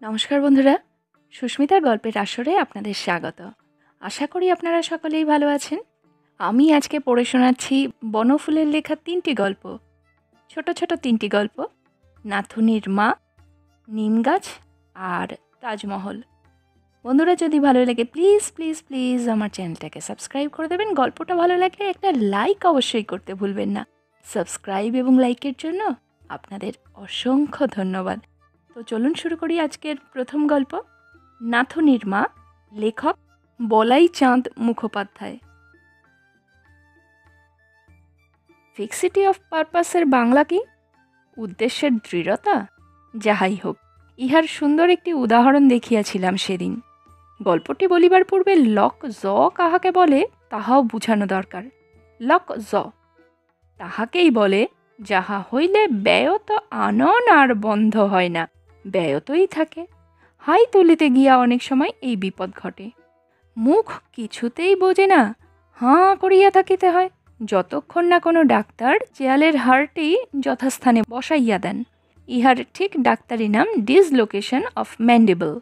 নমস্কার বন্ধুরা, সুস্মিতার গল্পের আসরে আপনাদের স্বাগত। আশা করি আপনারা সকলেই ভালো আছেন। আমি আজকে পড়ে শোনাচ্ছি বনফুলের লেখা 3টি গল্প, ছোট ছোট 3টি গল্প। নাথুনির মা, নিম গাছ আর তাজমহল। বন্ধুরা, যদি ভালো লাগে প্লিজ প্লিজ প্লিজ আমার চ্যানেলটাকে সাবস্ক্রাইব করে দেবেন। গল্পটা ভালো লাগলে একটা লাইক অবশ্যই করতে ভুলবেন না। সাবস্ক্রাইব এবং লাইকের জন্য আপনাদের অসংখ্য ধন্যবাদ। তো চলুন শুরু করি আজকের প্রথম গল্প, নাথুনির মা। লেখক বলাই চাঁদ মুখোপাধ্যায়। ফিক্সিটি অফ পারপাসের বাংলা কি? উদ্দেশ্যের দৃঢ়তা। যাহাই হোক, ইহার সুন্দর একটি উদাহরণ দেখিয়াছিলাম সেদিন। গল্পটি বলিবার পূর্বে লক জ কাহাকে বলে তাহাও বুঝানো দরকার। লক জ তাহাকেই বলে যাহা হইলে ব্যয়ত আনন আর বন্ধ হয় না, ব্যয়তই থাকে। হাই তুলিতে গিয়া অনেক সময় এই বিপদ ঘটে। মুখ কিছুতেই বোঝে না, হাঁ করিয়া থাকিতে হয়, যতক্ষণ না কোনো ডাক্তার চেয়ালের হাড়টি যথাস্থানে বসাইয়া দেন। ইহার ঠিক ডাক্তারি নাম ডিসলোকেশন অফ ম্যান্ডিবল।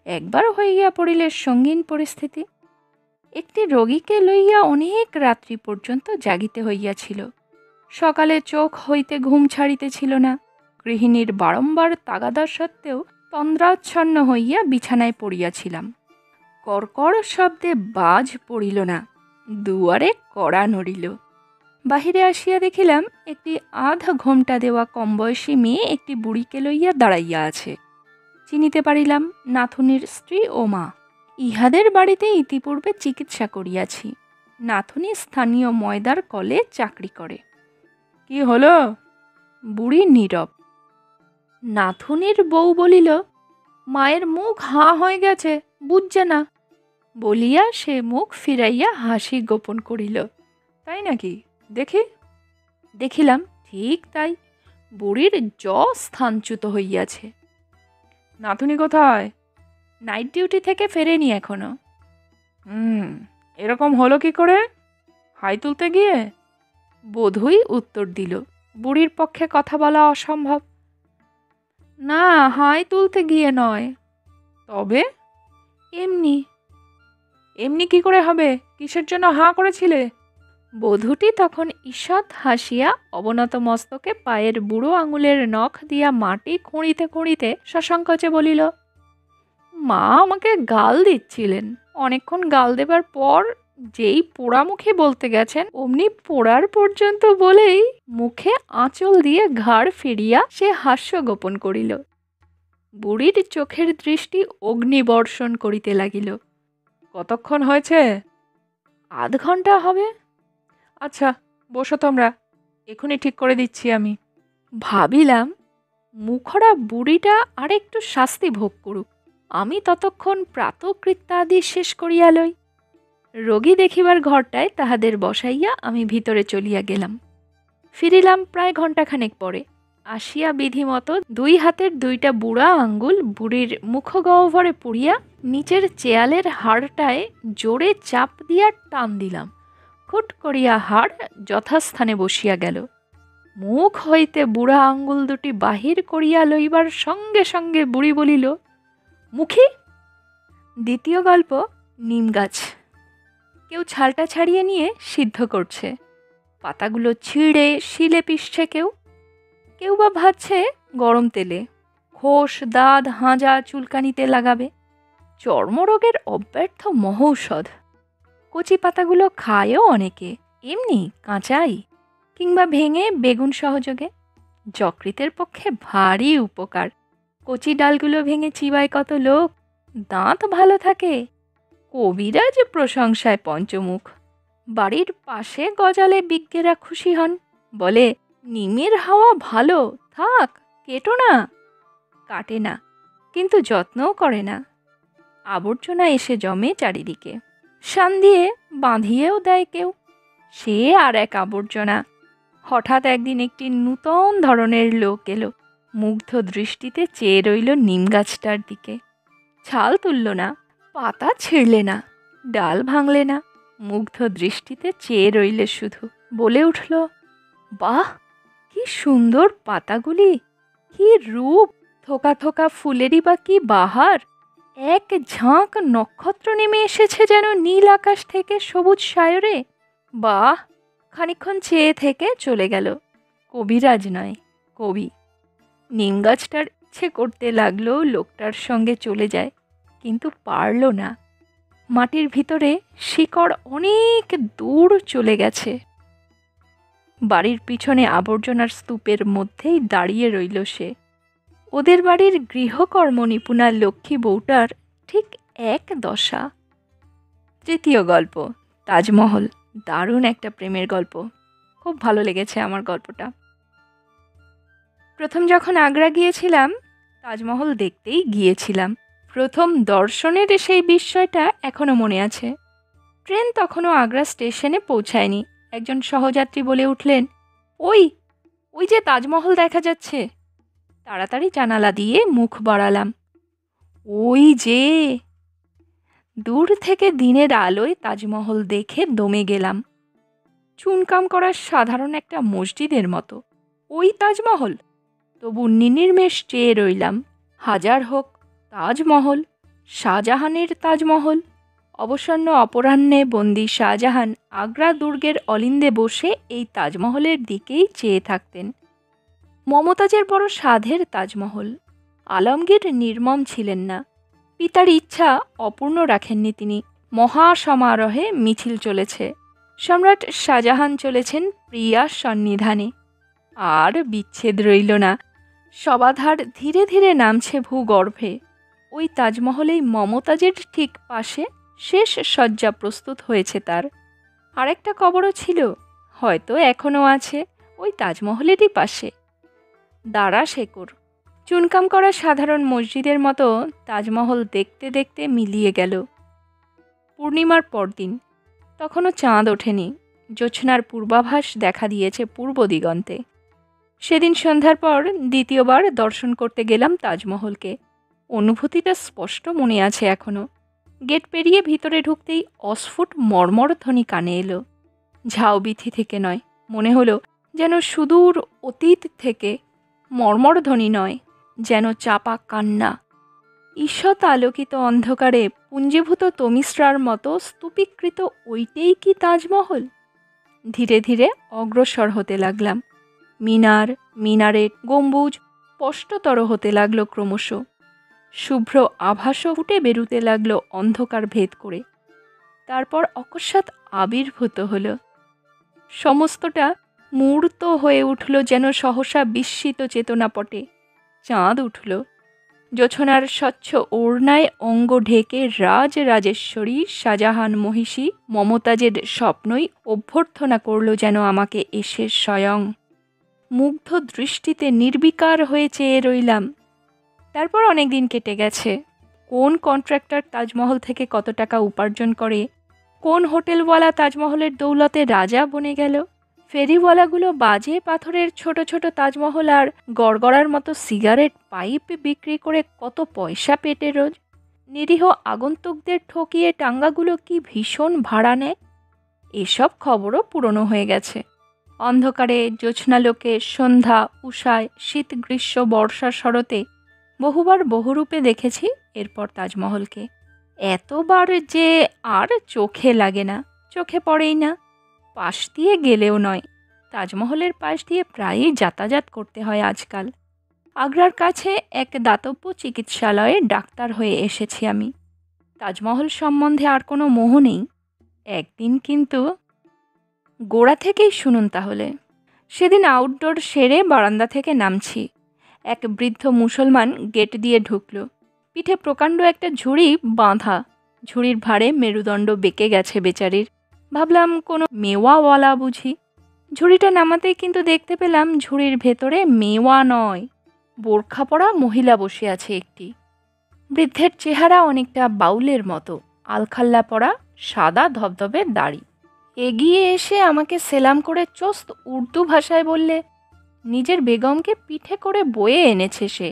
একবার হইয়া পড়িলে সঙ্গীন পরিস্থিতি। একটি রোগীকে লইয়া অনেক রাত্রি পর্যন্ত জাগিতে হইয়াছিল। সকালে চোখ হইতে ঘুম ছাড়িতেছিল না। গৃহিণীর বারম্বার তাগাদা সত্ত্বেও তন্দ্রাচ্ছন্ন হইয়া বিছানায় পড়িয়াছিলাম। কর্কর শব্দে বাজ পড়িল না, দুয়ারে কড়া নড়িল। বাহিরে আসিয়া দেখিলাম একটি আধ ঘোমটা দেওয়া কমবয়সী মেয়ে একটি বুড়িকে লইয়া দাঁড়াইয়া আছে। চিনিতে পারিলাম নাথুনির স্ত্রী ও মা। ইহাদের বাড়িতে ইতিপূর্বে চিকিৎসা করিয়াছি। নাথুনি স্থানীয় ময়দার কলে চাকরি করে। কি হলো? বুড়ি নীরব। নাথুনির বউ বলিল, মায়ের মুখ হাঁ হয়ে গেছে, বুঝছে না। বলিয়া সে মুখ ফিরাইয়া হাসি গোপন করিল। তাই নাকি? দেখি। দেখিলাম ঠিক তাই, বুড়ির জ স্থানচ্যুত হইয়াছে। নাথুনি কোথায়? নাইট ডিউটি থেকে ফেরেনি এখনো। এরকম হলো কি করে? হাই তুলতে গিয়ে? বোধই উত্তর দিল। বুড়ির পক্ষে কথা বলা অসম্ভব। না, হাই তুলতে গিয়ে নয়। তবে? এমনি। এমনি কি করে হবে? কিসের জন্য হাঁ করেছিলে? বধূটি তখন ঈষৎ হাসিয়া অবনত মস্তকে পায়ের বুড়ো আঙুলের নখ দিয়া মাটি খুঁড়িতে খুঁড়িতে সসংকোচে বলিল, মা আমাকে গাল দিচ্ছিলেন। অনেকক্ষণ গাল দেবার পর যেই পোড়ামুখী বলতে গেছেন, অমনি পোড়ার পর্যন্ত বলেই মুখে আঁচল দিয়ে ঘাড় ফিরিয়া সে হাস্য গোপন করিল। বুড়ির চোখের দৃষ্টি অগ্নিবর্ষণ করিতে লাগিল। কতক্ষণ হয়েছে? আধ ঘন্টা হবে। আচ্ছা, বসো তোমরা, এখনই ঠিক করে দিচ্ছি আমি। ভাবিলাম মুখরা বুড়িটা আর একটু শাস্তি ভোগ করুক, আমি ততক্ষণ প্রাতকৃত্যাদি শেষ করিয়া লই। রোগী দেখিবার ঘরটায় তাহাদের বসাইয়া আমি ভিতরে চলিয়া গেলাম। ফিরিলাম প্রায় ঘণ্টাখানেক পরে। আসিয়া বিধিমতো 2 হাতের 2টা বুড়া আঙ্গুল বুড়ির মুখগহ্বরে পুড়িয়া নিচের চেয়ালের হাড়টায় জোরে চাপ দিয়া টান দিলাম। খুট করিয়া হাড় যথাস্থানে বসিয়া গেল। মুখ হইতে বুড়া আঙ্গুল দুটি বাহির করিয়া লইবার সঙ্গে সঙ্গে বুড়ি বলিল, মুখী। দ্বিতীয় গল্প, নিম গাছ। কেউ ছালটা ছাড়িয়ে নিয়ে সিদ্ধ করছে। পাতাগুলো ছিঁড়ে শিলে পিষছে কেউ। কেউ বা ভাজছে গরম তেলে। খোস, দাঁত, হাঁজা চুলকানিতে লাগাবে। চর্মরোগের অব্যর্থ মহৌষধ। কচি পাতাগুলো খায়ও অনেকে, এমনি কাঁচাই, কিংবা ভেঙে বেগুন সহযোগে। যকৃতের পক্ষে ভারী উপকার। কচি ডালগুলো ভেঙে চিবায় কত লোক, দাঁত ভালো থাকে। কবিরাজ প্রশংসায় পঞ্চমুখ। বাড়ির পাশে গজালে বিজ্ঞেরা খুশি হন, বলে নিমের হাওয়া ভালো, থাক, কেটো না। কাটে না, কিন্তু যত্নও করে না। আবর্জনা এসে জমে চারিদিকে, শান দিয়ে বাঁধিয়েও দেয় কেউ, সে আর এক আবর্জনা। হঠাৎ একদিন একটি নূতন ধরনের লোক এলো, মুগ্ধ দৃষ্টিতে চেয়ে রইল নিম গাছটার দিকে। ছাল তুলল না, পাতা ছিঁড়লে না, ডাল ভাঙলে না, মুগ্ধ দৃষ্টিতে চেয়ে রইলে শুধু। বলে উঠল, বাহ, কি সুন্দর পাতাগুলি, কি রূপ, থোকা থোকা ফুলেরই বা কি বাহার! এক ঝাঁক নক্ষত্র নেমে এসেছে যেন নীল আকাশ থেকে সবুজ সায়রে। বাহ! খানিকক্ষণ চেয়ে থেকে চলে গেল। কবিরাজ নয়, কবি। নিম গাছটার ইচ্ছে করতে লাগলো লোকটার সঙ্গে চলে যায়, কিন্তু পারল না। মাটির ভিতরে শিকড় অনেক দূর চলে গেছে। বাড়ির পিছনে আবর্জনার স্তূপের মধ্যেই দাঁড়িয়ে রইল সে। ওদের বাড়ির গৃহকর্ম নিপুণা লক্ষ্মী বউটার ঠিক এক দশা। তৃতীয় গল্প, তাজমহল। দারুণ একটা প্রেমের গল্প, খুব ভালো লেগেছে আমার গল্পটা। প্রথম যখন আগ্রা গিয়েছিলাম, তাজমহল দেখতেই গিয়েছিলাম। প্রথম দর্শনের সেই বিস্ময়টা এখনো মনে আছে। ট্রেন তখনও আগ্রা স্টেশনে পৌঁছায়নি। একজন সহযাত্রী বলে উঠলেন, ওই ওই যে তাজমহল দেখা যাচ্ছে। তাড়াতাড়ি জানালা দিয়ে মুখ বাড়ালাম। ওই যে! দূর থেকে দিনের আলোয় তাজমহল দেখে দমে গেলাম। চুনকাম করা সাধারণ একটা মসজিদের মতো ওই তাজমহল। তবু নির্নিমেষ চেয়ে রইলাম। হাজার হোক তাজমহল, শাহজাহানের তাজমহল। অবসন্ন অপরাহ্নে বন্দি শাহজাহান আগ্রা দুর্গের অলিন্দে বসে এই তাজমহলের দিকেই চেয়ে থাকতেন। মমতাজের বড় সাধের তাজমহল। আলমগীর নির্মম ছিলেন না। পিতার ইচ্ছা অপূর্ণ রাখেননি তিনি। মহাসমারোহে মিছিল চলেছে। সম্রাট শাহজাহান চলেছেন প্রিয়া সন্নিধানে। আর বিচ্ছেদ রইল না। সবাধার ধীরে ধীরে নামছে ভূগর্ভে। ওই তাজমহলেই মমতাজের ঠিক পাশে শেষ শয্যা প্রস্তুত হয়েছে তার। আরেকটা কবরও ছিল, হয়তো এখনও আছে ওই তাজমহলেরই পাশে। দাঁড়া শেকড়। চুনকাম করা সাধারণ মসজিদের মতো তাজমহল দেখতে দেখতে মিলিয়ে গেল। পূর্ণিমার পরদিন, তখনও চাঁদ ওঠেনি। জ্যোৎস্নার পূর্বাভাস দেখা দিয়েছে পূর্ব দিগন্তে। সেদিন সন্ধ্যার পর দ্বিতীয়বার দর্শন করতে গেলাম তাজমহলকে। অনুভূতিটা স্পষ্ট মনে আছে এখনো। গেট পেরিয়ে ভিতরে ঢুকতেই অস্ফুট মর্মর ধ্বনি কানে এলো। ঝাউবিথি থেকে নয়, মনে হলো যেন সুদূর অতীত থেকে। মর্মর ধ্বনি নয়, যেন চাপা কান্না। ঈষৎ আলোকিত অন্ধকারে পুঞ্জীভূত তমিশ্রার মতো স্তূপীকৃত ওইটাই কি তাজমহল? ধীরে ধীরে অগ্রসর হতে লাগলাম। মিনার, মিনারেট, গম্বুজ স্পষ্টতর হতে লাগলো ক্রমশ। শুভ্র আভাসও ফুটে বেরুতে লাগলো অন্ধকার ভেদ করে। তারপর অকস্মাৎ আবির্ভূত হলো। সমস্তটা মূর্ত হয়ে উঠল যেন সহসা বিস্মিত চেতনাপটে। চাঁদ উঠল। জোছনার স্বচ্ছ ওড়নায় অঙ্গ ঢেকে রাজরাজেশ্বরী শাহজাহান মহিষী মমতাজের স্বপ্নই অভ্যর্থনা করল যেন আমাকে এসে স্বয়ং। মুগ্ধ দৃষ্টিতে নির্বিকার হয়ে চেয়ে রইলাম। তারপর অনেক দিন কেটে গেছে। কোন কন্ট্রাক্টর তাজমহল থেকে কত টাকা উপার্জন করে, কোন হোটেলওয়ালা তাজমহলের দৌলতে রাজা বনে গেল, ফেরিওয়ালাগুলো বাজে পাথরের ছোট ছোট তাজমহল আর গড়গড়ার মতো সিগারেট পাইপ বিক্রি করে কত পয়সা পেটে রোজ। নিরীহ আগন্তুকদের ঠকিয়ে টাঙ্গাগুলো কি ভীষণ ভাড়া নেয়। এসব খবরও পুরনো হয়ে গেছে। অন্ধকারে জ্যোৎস্নালোকে সন্ধ্যা উষায় শীত গ্রীষ্ম বর্ষা শরতে বহুবার বহুরূপে দেখেছি এরপর তাজমহলকে। এতবার যে আর চোখে লাগে না, চোখে পড়েই না। পাশ দিয়ে গেলেও নয়, তাজমহলের পাশ দিয়ে প্রায়ই যাতায়াত করতে হয় আজকাল। আগ্রার কাছে এক দাতব্য চিকিৎসালয়ে ডাক্তার হয়ে এসেছি আমি। তাজমহল সম্বন্ধে আর কোনো মোহ নেই। একদিন কিন্তু গোড়া থেকেই শুনুন তাহলে। সেদিন আউটডোর সেরে বারান্দা থেকে নামছি। এক বৃদ্ধ মুসলমান গেট দিয়ে ঢুকল। পিঠে প্রকাণ্ড একটা ঝুড়ি বাঁধা। ঝুড়ির ভারে মেরুদণ্ড বেঁকে গেছে বেচারির। ভাবলাম কোনো মেওয়াওয়ালা বুঝি। ঝুড়িটা নামাতেই কিন্তু দেখতে পেলাম ঝুড়ির ভেতরে মেওয়া নয়, বোরখা পরা মহিলা বসে আছে একটি। বৃদ্ধের চেহারা অনেকটা বাউলের মতো, আলখাল্লা পরা, সাদা ধবধবে দাড়ি। এগিয়ে এসে আমাকে সেলাম করে চোস্ত উর্দু ভাষায় বললে, নিজের বেগমকে পিঠে করে বয়ে এনেছে সে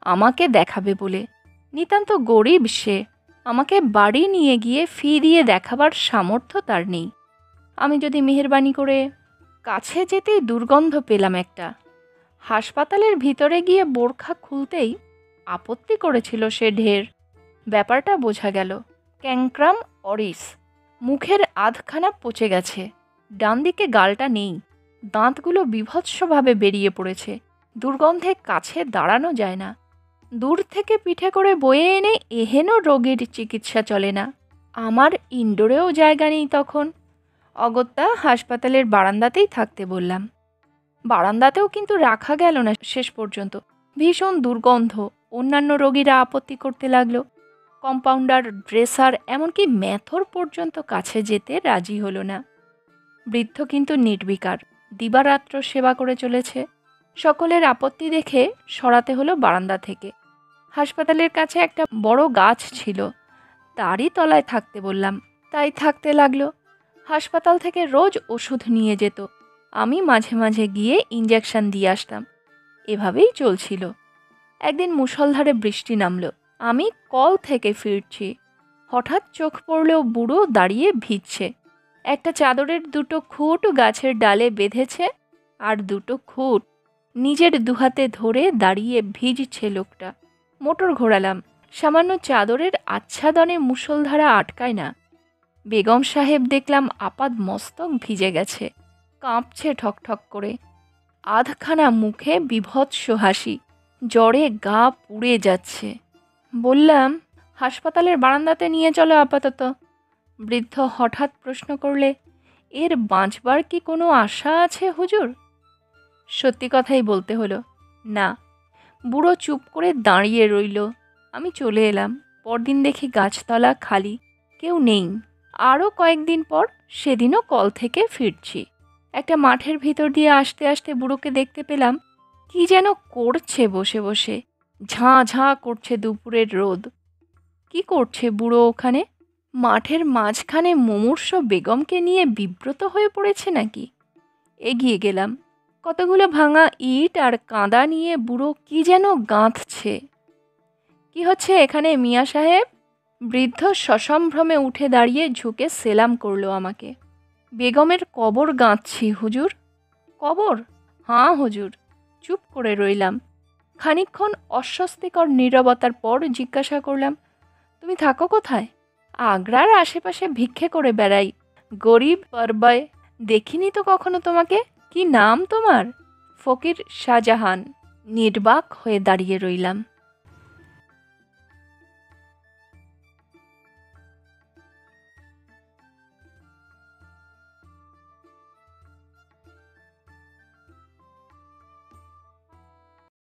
আমাকে দেখাবে বলে। নিতান্ত গরিব সে, আমাকে বাড়ি নিয়ে গিয়ে ফি দিয়ে দেখাবার সামর্থ্য তার নেই। আমি যদি মেহেরবানি করে কাছে যেতেই দুর্গন্ধ পেলাম একটা। হাসপাতালের ভিতরে গিয়ে বোরখা খুলতেই আপত্তি করেছিল সে ঢের। ব্যাপারটা বোঝা গেল। ক্যাংক্রাম অরিস। মুখের আধখানা পচে গেছে, ডান দিকে গালটা নেই, দাঁতগুলো বীভৎসভাবে বেরিয়ে পড়েছে, দুর্গন্ধে কাছে দাঁড়ানো যায় না। দূর থেকে পিঠে করে বয়ে এনে এহেন রোগীর চিকিৎসা চলে না। আমার ইনডোরেও জায়গা নেই তখন। অগত্যা হাসপাতালের বারান্দাতেই থাকতে বললাম। বারান্দাতেও কিন্তু রাখা গেল না শেষ পর্যন্ত। ভীষণ দুর্গন্ধ। অন্যান্য রোগীরা আপত্তি করতে লাগলো। কম্পাউন্ডার, ড্রেসার, এমনকি ম্যাথর পর্যন্ত কাছে যেতে রাজি হলো না। বৃদ্ধ কিন্তু নির্বিকার, দিবারাত্র সেবা করে চলেছে। সকলের আপত্তি দেখে সরাতে হলো বারান্দা থেকে। হাসপাতালের কাছে একটা বড় গাছ ছিল, তারই তলায় থাকতে বললাম। তাই থাকতে লাগলো। হাসপাতাল থেকে রোজ ওষুধ নিয়ে যেত, আমি মাঝে মাঝে গিয়ে ইঞ্জেকশন দিয়ে আসতাম। এভাবেই চলছিল। একদিন মুষলধারে বৃষ্টি নামলো। আমি কল থেকে ফিরছি, হঠাৎ চোখ পড়লেও বুড়ো দাঁড়িয়ে ভিজছে। একটা চাদরের দুটো খুঁট গাছের ডালে বেঁধেছে, আর দুটো খুঁট নিজের দুহাতে ধরে দাঁড়িয়ে ভিজছে লোকটা। মোটর ঘোরালাম। সামান্য চাদরের আচ্ছাদনে মুষলধারা আটকায় না। বেগম সাহেব দেখলাম আপাদ মস্তক ভিজে গেছে, কাঁপছে ঠকঠক করে। আধখানা মুখে বীভৎস হাসি, জ্বরে গা পুড়ে যাচ্ছে। বললাম, হাসপাতালের বারান্দাতে নিয়ে চলো আপাতত। বৃদ্ধ হঠাৎ প্রশ্ন করলে, এর বাঁচবার কি কোনো আশা আছে হুজুর? সত্যি কথাই বলতে হলো, না। বুড়ো চুপ করে দাঁড়িয়ে রইল। আমি চলে এলাম। পরদিন দেখি গাছতলা খালি, কেউ নেই। আরও কয়েকদিন পর সেদিনও কল থেকে ফিরছি। একটা মাঠের ভিতর দিয়ে আসতে আসতে বুড়োকে দেখতে পেলাম। কি যেন করছে বসে বসে, ঝাঁ ঝাঁ করছে দুপুরের রোদ। কি করছে বুড়ো ওখানে? মাঠের মাঝখানে মুমূর্ষ বেগমকে নিয়ে বিব্রত হয়ে পড়েছে নাকি? এগিয়ে গেলাম। কতগুলো ভাঙা ইট আর কাঁদা নিয়ে বুড়ো কি যেন গাঁথছে। কি হচ্ছে এখানে মিয়া সাহেব? বৃদ্ধ সসম্ভ্রমে উঠে দাঁড়িয়ে ঝুঁকে সেলাম করলো আমাকে। বেগমের কবর গাঁথছি হুজুর। কবর? হাঁ হুজুর। চুপ করে রইলাম। খানিকক্ষণ অস্বস্তিকর নীরবতার পর জিজ্ঞাসা করলাম, তুমি থাকো কোথায়? আগ্রার আশেপাশে ভিক্ষে করে বেড়াই, গরিব পরবয়। দেখিনি তো কখনো তোমাকে। কি নাম তোমার? ফকির শাহজাহান। নির্বাক হয়ে দাঁড়িয়ে রইলাম।